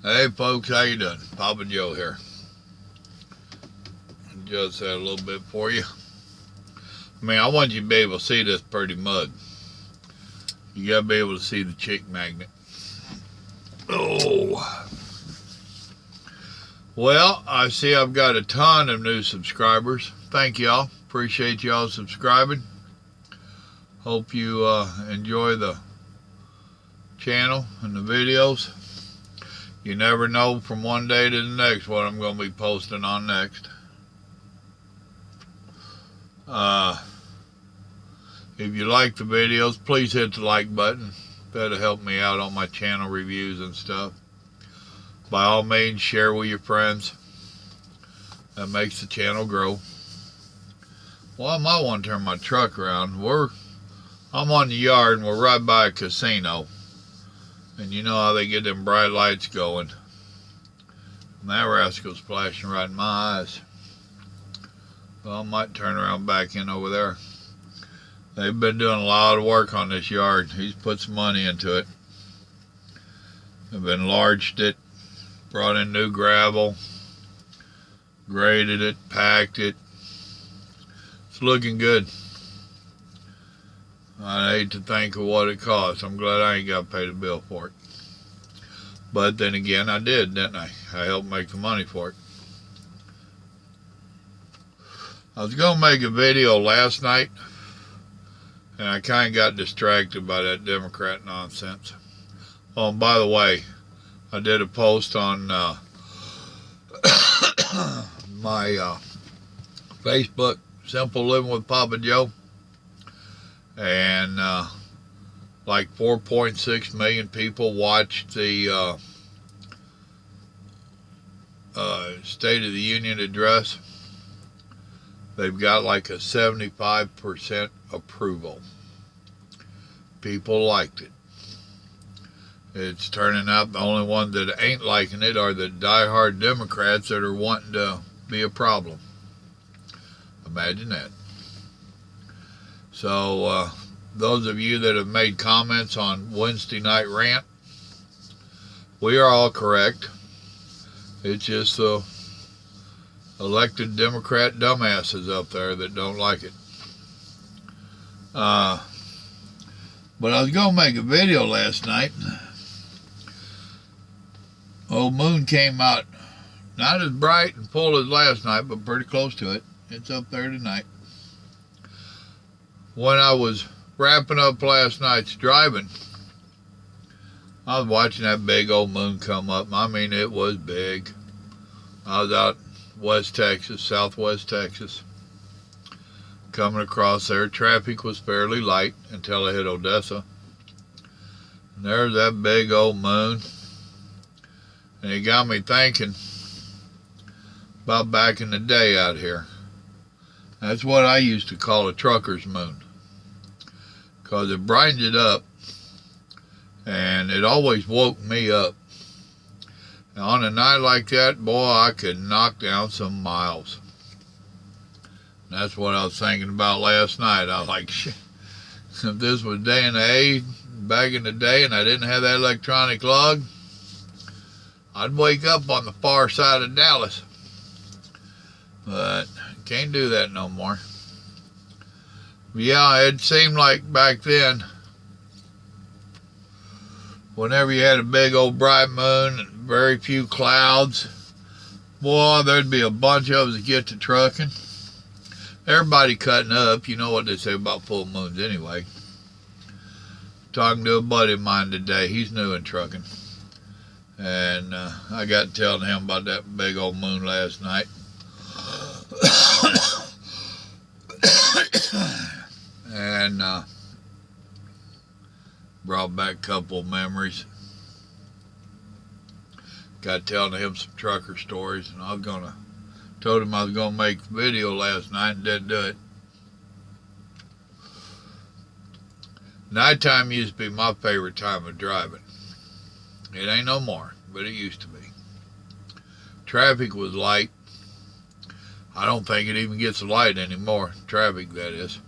Hey folks, how you doing? Papa Joe here. Just had a little bit for you. I want you to be able to see this pretty mug. You gotta be able to see the chick magnet. Oh. Well, I see I've got a ton of new subscribers. Thank y'all. Appreciate y'all subscribing. Hope you enjoy the channel and the videos. You never know from one day to the next what I'm going to be posting on next. If you like the videos, please hit the like button. That'll help me out on my channel reviews and stuff. By all means, share with your friends. That makes the channel grow. Well, I might want to turn my truck around. I'm on the yard and we're right by a casino. And you know how they get them bright lights going. And that rascal's flashing right in my eyes. Well, I might turn around back in over there. They've been doing a lot of work on this yard. He's put some money into it. They've enlarged it, brought in new gravel, graded it, packed it. It's looking good. I hate to think of what it costs. I'm glad I ain't got to pay the bill for it. But then again, I did, didn't I? I helped make the money for it. I was going to make a video last night, and I kind of got distracted by that Democrat nonsense. Oh, and by the way, I did a post on my Facebook, Simple Living with Papa Joe. And like 4.6 million people watched the State of the Union address. They've got like a 75% approval. People liked it. It's turning out the only ones that ain't liking it are the diehard Democrats that are wanting to be a problem. Imagine that. So, those of you that have made comments on Wednesday night rant, we are all correct. It's just the elected Democrat dumbasses up there that don't like it. But I was going to make a video last night. Old moon came out, not as bright and full as last night, but pretty close to it. It's up there tonight. When I was wrapping up last night's driving, I was watching that big old moon come up. I mean, it was big. I was out West Texas, Southwest Texas, coming across there. Traffic was fairly light until I hit Odessa. And there's that big old moon. And it got me thinking about back in the day out here. That's what I used to call a trucker's moon. Because it brightened it up. And it always woke me up. And on a night like that, boy, I could knock down some miles. And that's what I was thinking about last night. I was like, shit, if this was day and age, back in the day, and I didn't have that electronic log, I'd wake up on the far side of Dallas. But can't do that no more. Yeah, it seemed like back then, whenever you had a big old bright moon and very few clouds, boy, there'd be a bunch of us that get to trucking. Everybody cutting up. You know what they say about full moons anyway. Talking to a buddy of mine today. He's new in trucking. And I got telling him about that big old moon last night. And brought back a couple of memories. Got telling him some trucker stories, and told him I was gonna make the video last night and didn't do it. Nighttime used to be my favorite time of driving. It ain't no more, but it used to be. Traffic was light. I don't think it even gets light anymore. Traffic, that is.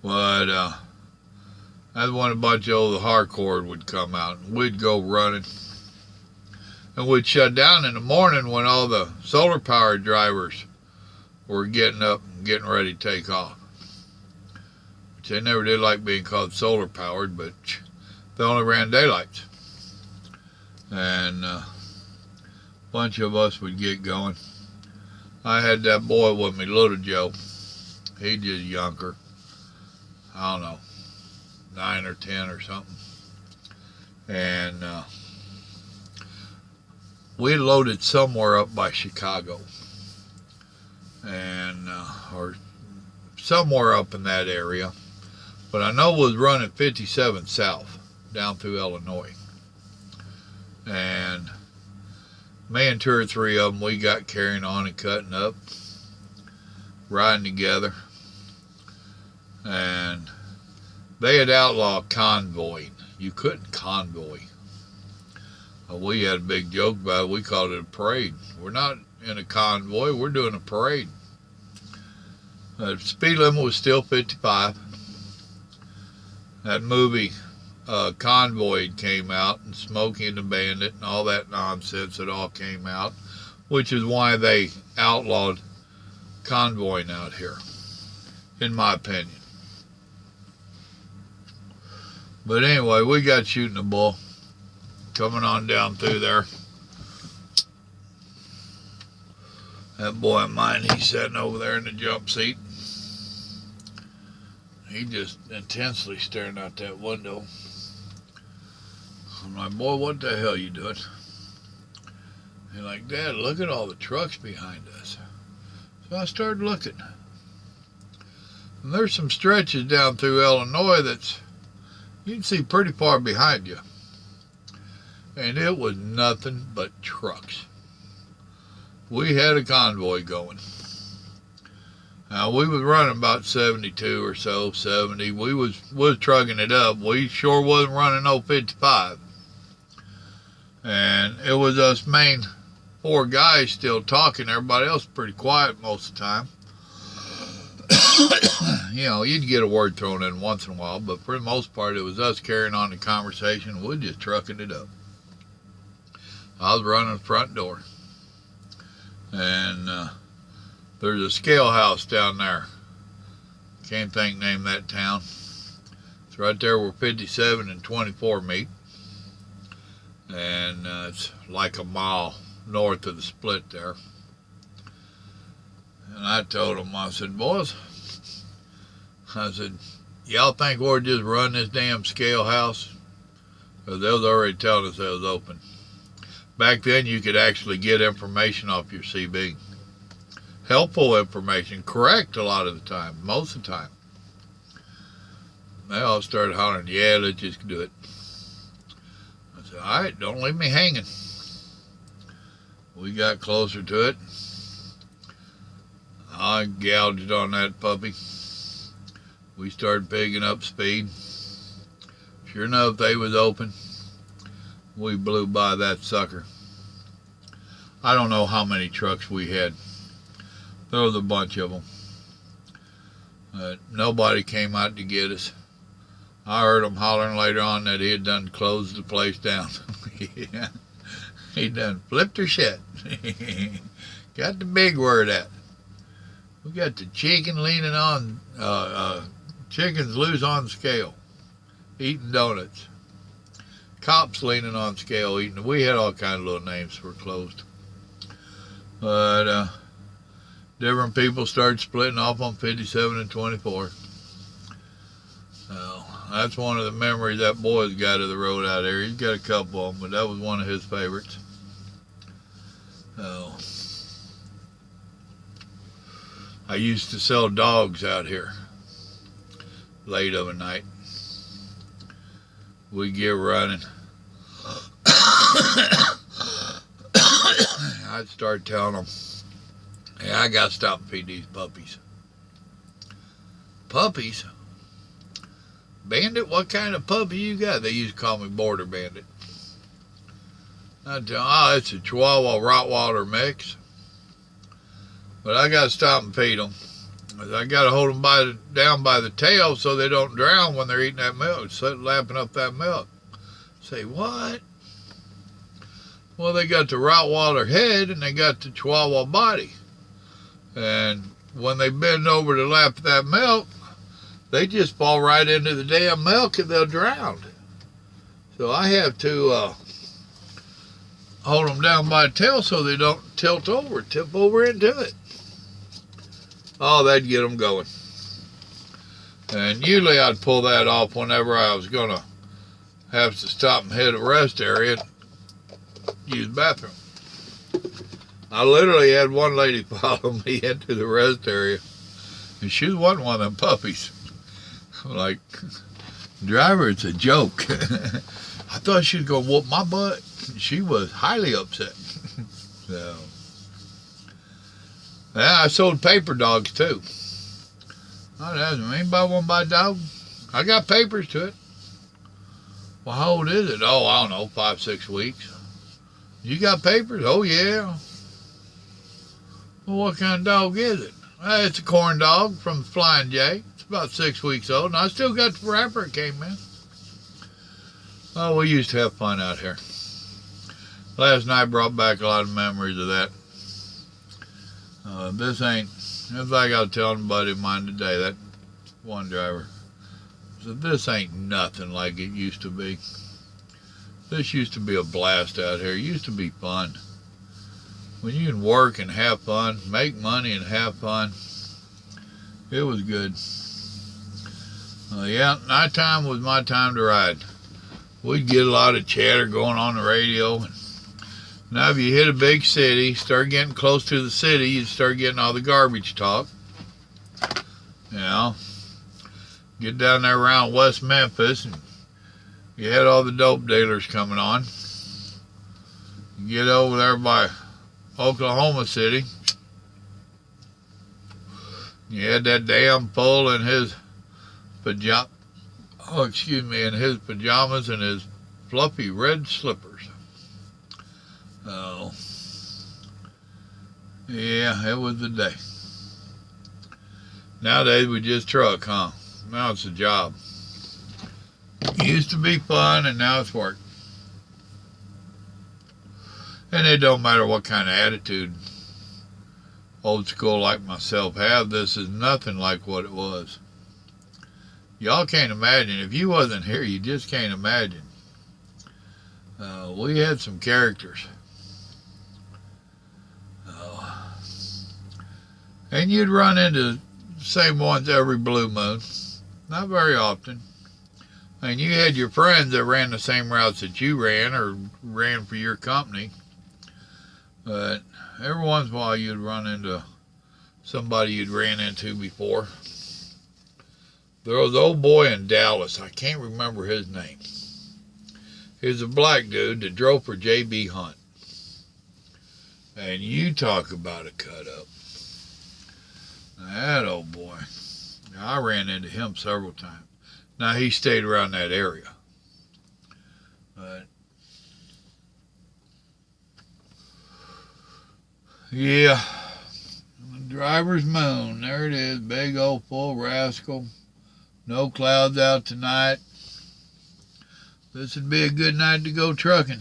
But that's when a bunch of old hardcore would come out, and we'd go running. and we'd shut down in the morning when all the solar powered drivers were getting up and getting ready to take off. Which they never did like being called solar powered, but they only ran daylights. And a bunch of us would get going. I had that boy with me, Little Joe. He just younger. I don't know, 9 or 10 or something. And we loaded somewhere up by Chicago, and or somewhere up in that area. But I know it was running 57 south down through Illinois. And me and 2 or 3 of them, we got carrying on and cutting up, riding together. And they had outlawed convoying. You couldn't convoy. We had a big joke about it. We called it a parade. We're not in a convoy. We're doing a parade. The speed limit was still 55. That movie Convoy came out, and Smokey and the Bandit and all that nonsense, it all came out, which is why they outlawed convoying out here, in my opinion. But anyway, we got Shooting the Bull coming on down through there. That boy of mine, he's sitting over there in the jump seat. He just intensely staring out that window. I'm like, boy, what the hell you doing? He's like, Dad, look at all the trucks behind us. So I started looking. And there's some stretches down through Illinois that's you can see pretty far behind you. And it was nothing but trucks. We had a convoy going. Now, we was running about 72 or so, 70. We was trucking it up. We sure wasn't running no 55. And it was us main 4 guys still talking. Everybody else pretty quiet most of the time. You know, you'd get a word thrown in once in a while, but for the most part, it was us carrying on the conversation. We're just trucking it up. I was running the front door. And there's a scale house down there. Can't think name that town. It's right there where 57 and 24 meet. And it's like a mile north of the split there. And I told them, I said, boys, I said, y'all think we'll just run this damn scale house? Because they was already telling us it was open. Back then, you could actually get information off your CB. Helpful information, correct a lot of the time, most of the time. They all started hollering, yeah, let's just do it. I said, all right, don't leave me hanging. We got closer to it. I gouged on that puppy. We started picking up speed. Sure enough, they was open. We blew by that sucker. I don't know how many trucks we had. There was a bunch of them. But nobody came out to get us. I heard them hollering later on that he had done closed the place down. Yeah. He done flipped her shit. Got the big word out. We got the chicken leaning on, chickens loose on scale, eating donuts. Cops leaning on scale, eating. We had all kinds of little names for closed. But different people started splitting off on 57 and 24. That's one of the memories that boy's got of the road out there. He's got a couple of them, but that was one of his favorites. I used to sell dogs out here late of a night. We get running. I'd start telling them, hey, I got to stop and feed these puppies. Puppies? Bandit, what kind of puppy you got? They used to call me Border Bandit. I'd tell them, oh, it's a Chihuahua Rottweiler mix. But I got to stop and feed them. I got to hold them down by the tail so they don't drown when they're eating that milk, lapping up that milk. Say, what? Well, they got the Rottweiler head and they got the Chihuahua body. And when they bend over to lap that milk, they just fall right into the damn milk and they'll drown. So I have to hold them down by the tail so they don't tip over into it. Oh, that'd get them going. And usually I'd pull that off whenever I was going to have to stop and hit a rest area and use the bathroom. I literally had one lady follow me into the rest area, and she wasn't one of them puppies. I'm like, driver, it's a joke. I thought she was going to whoop my butt. She was highly upset. So, yeah, I sold paper dogs too. Oh, doesn't anybody want to buy a dog? I got papers to it. Well, how old is it? Oh, I don't know, 5-6 weeks. You got papers? Oh, yeah. Well, what kind of dog is it? It's a corn dog from Flying J. It's about 6 weeks old, and I still got the wrapper it came in. Oh, we used to have fun out here. Last night brought back a lot of memories of that. This ain't, it's like I was telling a buddy of mine today, that one driver. So this ain't nothing like it used to be. This used to be a blast out here. It used to be fun. When you can work and have fun, make money and have fun, it was good. Yeah, nighttime was my time to ride. We'd get a lot of chatter going on the radio. Now if you hit a big city, start getting close to the city, you'd start getting all the garbage talk. You know, get down there around West Memphis, and you had all the dope dealers coming on. You get over there by Oklahoma City, you had that damn fool in his pajamas and his fluffy red slippers. Oh, yeah, it was the day. Nowadays we just truck, huh? Now it's a job. It used to be fun, and now it's work. And it don't matter what kind of attitude old school like myself have, this is nothing like what it was. Y'all can't imagine. If you wasn't here, you just can't imagine. We had some characters. And you'd run into the same ones every blue moon. Not very often. And you had your friends that ran the same routes that you ran or ran for your company. But every once in a while you'd run into somebody you'd ran into before. There was an old boy in Dallas. I can't remember his name. He was a black dude that drove for J.B. Hunt. And you talk about a cut-up. That old boy. I ran into him several times. Now, he stayed around that area. But, yeah. Driver's moon. There it is. Big old full rascal. No clouds out tonight. This would be a good night to go trucking.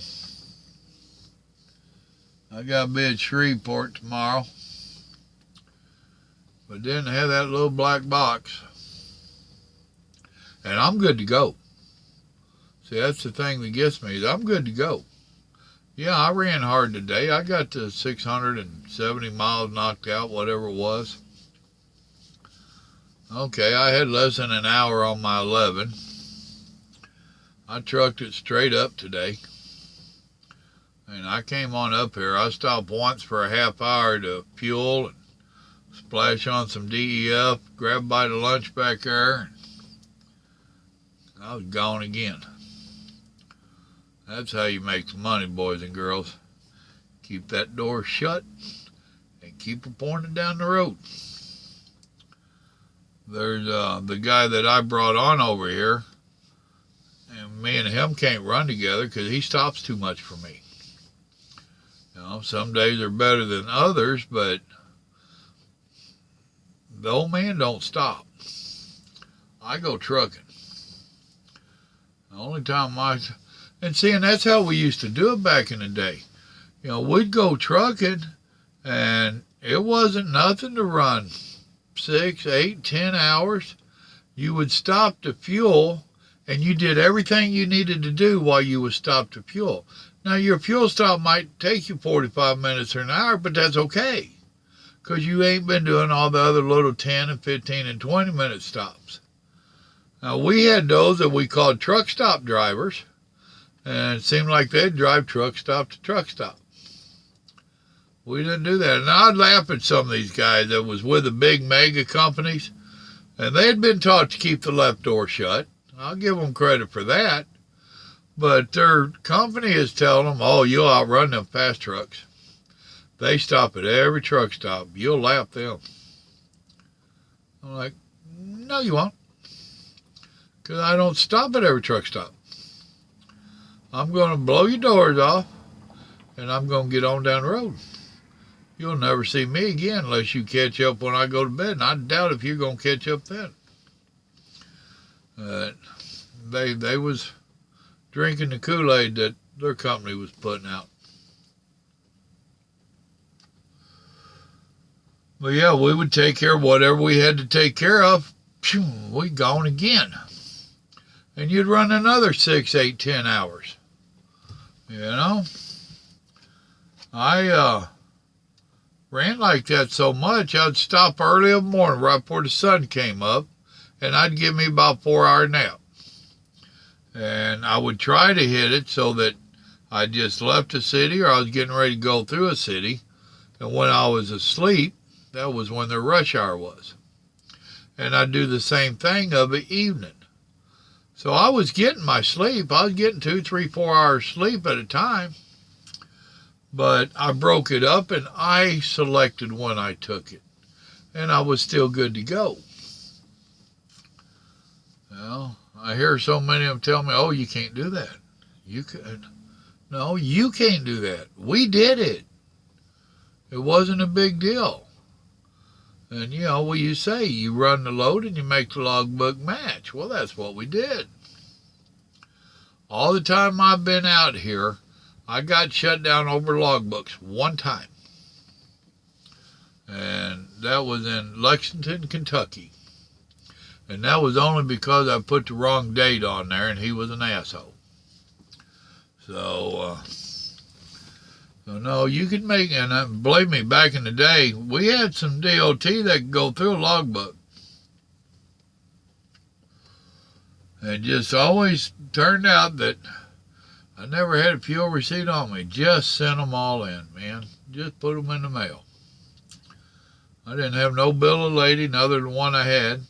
I got to be at Shreveport tomorrow. But then they have that little black box. And I'm good to go. See, that's the thing that gets me, is I'm good to go. Yeah, I ran hard today. I got to 670 miles knocked out, whatever it was. Okay, I had less than an hour on my 11. I trucked it straight up today. And I came on up here. I stopped once for a half hour to fuel and splash on some DEF, grab a bite of lunch back there. I was gone again. That's how you make some money, boys and girls. Keep that door shut and keep her pointed down the road. There's the guy that I brought on over here, and me and him can't run together because he stops too much for me. You know, some days are better than others, but the old man don't stop. I go trucking. The only time and that's how we used to do it back in the day. we'd go trucking, and it wasn't nothing to run 6, 8, 10 hours. You would stop to fuel, and you did everything you needed to do while you was stopped to fuel. Now, your fuel stop might take you 45 minutes or an hour, but that's okay, because you ain't been doing all the other little 10 and 15 and 20-minute stops. Now, we had those that we called truck stop drivers, and it seemed like they'd drive truck stop to truck stop. We didn't do that. And I'd laugh at some of these guys that was with the big mega companies, and they had been taught to keep the left door shut. I'll give them credit for that. But their company is telling them, oh, you'll outrun them fast trucks. They stop at every truck stop. You'll lap them. I'm like, no, you won't. Because I don't stop at every truck stop. I'm going to blow your doors off, and I'm going to get on down the road. You'll never see me again unless you catch up when I go to bed, and I doubt if you're going to catch up then. They was drinking the Kool-Aid that their company was putting out. But yeah, we would take care of whatever we had to take care of. Phew, we gone again. And you'd run another 6, 8, 10 hours. I ran like that so much, I'd stop early in the morning right before the sun came up, and I'd give me about a 4-hour nap. And I would try to hit it so that I just left a city or I was getting ready to go through a city. And when I was asleep, that was when the rush hour was. And I'd do the same thing of the evening. So I was getting my sleep. I was getting 2, 3, 4 hours sleep at a time. But I broke it up and I selected when I took it. And I was still good to go. Well, I hear so many of them tell me, oh, you can't do that. You could. No, you can't do that. We did it. It wasn't a big deal. And, what you say, you run the load and you make the logbook match. Well, that's what we did. All the time I've been out here, I got shut down over logbooks one time. And that was in Lexington, Kentucky. And that was only because I put the wrong date on there and he was an asshole. So no, you can make, and believe me, back in the day, we had some DOT that could go through a logbook. And just always turned out that I never had a fuel receipt on me. Just sent them all in, man. Just put them in the mail. I didn't have no bill of lading other than one I had.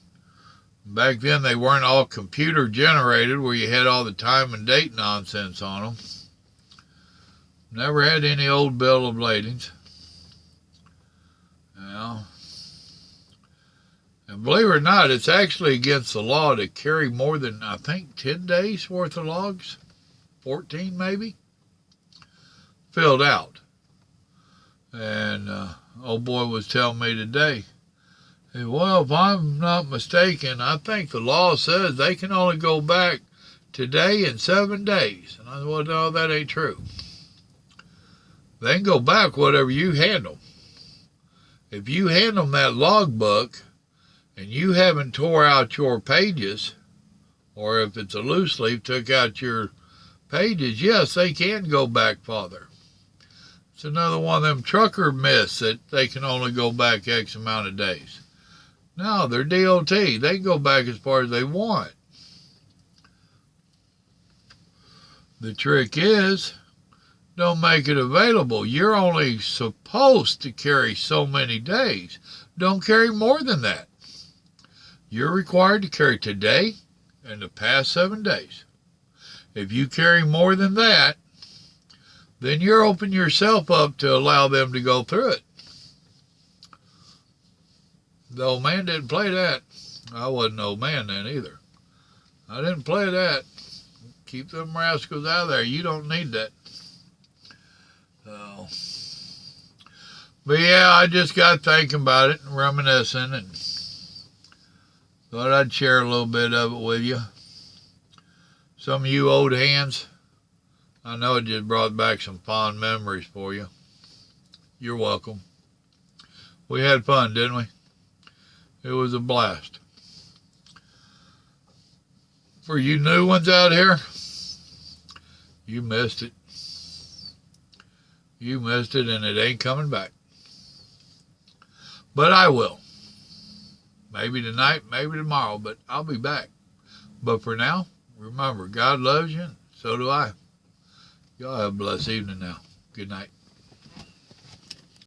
Back then, they weren't all computer generated where you had all the time and date nonsense on them. Never had any old bill of ladings. And believe it or not, it's actually against the law to carry more than, I think, 10 days worth of logs. 14 maybe. Filled out. And old boy was telling me today, well, if I'm not mistaken, I think the law says they can only go back today and 7 days. And I said, well, no, that ain't true. They can go back whatever you hand them. If you hand them that logbook and you haven't tore out your pages, or if it's a loose leaf, took out your pages, yes, they can go back farther. It's another one of them trucker myths that they can only go back X amount of days. No, they're DOT. They can go back as far as they want. The trick is, don't make it available. You're only supposed to carry so many days. Don't carry more than that. You're required to carry today and the past 7 days. If you carry more than that, then you're opening yourself up to allow them to go through it. The old man didn't play that. I wasn't an old man then either. I didn't play that. Keep them rascals out of there. You don't need that. So, but yeah, I just got thinking about it and reminiscing, and thought I'd share a little bit of it with you. Some of you old hands, I know it just brought back some fond memories for you. You're welcome. We had fun, didn't we? It was a blast. For you new ones out here, you missed it. You missed it, and it ain't coming back. But I will. Maybe tonight, maybe tomorrow, but I'll be back. But for now, remember, God loves you, and so do I. Y'all have a blessed evening now. Good night.